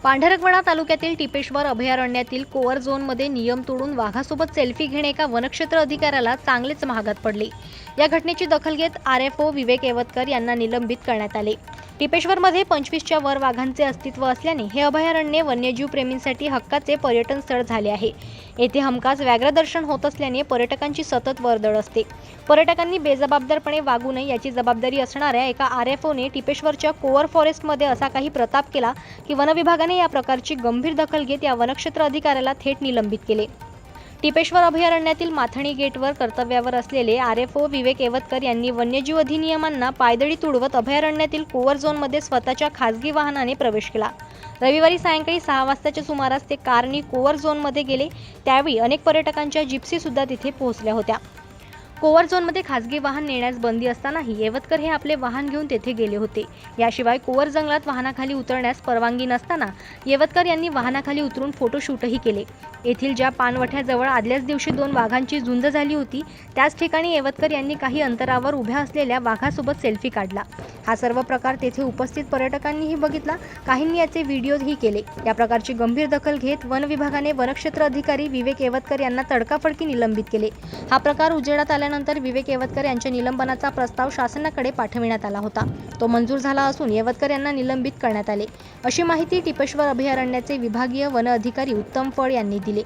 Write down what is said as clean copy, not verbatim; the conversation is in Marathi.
पांढरकवडा तालुक्यातील टिपेश्वर अभयारण्यातील कोअर झोनमध्ये नियम तोडून वाघासोबत सेल्फी घेणे एका वनक्षेत्र अधिकाऱ्याला चांगलेच महागात पडले। या घटनेची दखल घेत आरएफओ विवेक येवतकर यांना निलंबित करण्यात आले। टिपेश्वरमध्ये 25च्या वर वाघांचे अस्तित्व असल्याने हे अभयारण्य वन्यजीव प्रेमींसाठी हक्काचे पर्यटन स्थळ झाले आहे। येथे हमखास व्याघ्र दर्शन होत असल्याने पर्यटकांची सतत वर्दळ असते। पर्यटकांनी बेजबाबदारपणे वागू नये याची जबाबदारी असणाऱ्या एका आरएफओने टिपेश्वरच्या कोअर फॉरेस्टमध्ये असा काही प्रताप केला की वन विभागाने या प्रकारची गंभीर दखल घेत या वनक्षेत्र अधिकाऱ्याला थेट निलंबित केले। टिपेश्वर अभयारण्यातील माथणी गेटवर कर्तव्यावर असलेले आरएफओ विवेक येवतकर यांनी वन्यजीव अधिनियमांना पायदळी तुडवत अभयारण्यातील कोअर झोनमध्ये स्वतःच्या खासगी वाहनाने प्रवेश केला। रविवारी सायंकाळी 6 वाजताच्या सुमारास ते कारनी कोअर झोनमध्ये गेले। त्यावेळी अनेक पर्यटकांच्या जिप्सी सुद्धा तिथे पोहोचल्या होत्या। कोअर झोनमध्ये खासगी वाहन नेण्यास बंदी असतानाही येवतकर हे आपले वाहन घेऊन तेथे गेले होते। याशिवाय कोअर जंगलात वाहनाखाली उतरण्यास परवानगी नसताना येवतकर यांनी वाहनाखाली उतरून फोटोशूटही केले। येथील ज्या पानवठ्याजवळ आदल्याच दिवशी 2 वाघांची झुंज झाली होती त्याच ठिकाणी येवतकर यांनी काही अंतरावर उभ्या असलेल्या वाघासोबत सेल्फी काढला। हा सर्व प्रकार तेथे उपस्थित पर्यटकांनीही बघितला, काहींनी याचे व्हिडिओही केले। या प्रकारची गंभीर दखल घेत वन विभागाने वनक्षेत्र अधिकारी विवेक येवतकर यांना तडकाफडकी निलंबित केले। हा प्रकार उजेडात आल्यानंतर विवेक येवतकर यांच्या निलंबनाचा प्रस्ताव शासनाकडे पाठविण्यात आला होता। तो मंजूर झाला असून येवतकर यांना निलंबित करण्यात आले, अशी माहिती टिपेश्वर अभयारण्याचे विभागीय वन अधिकारी उत्तम फळ यांनी दिली।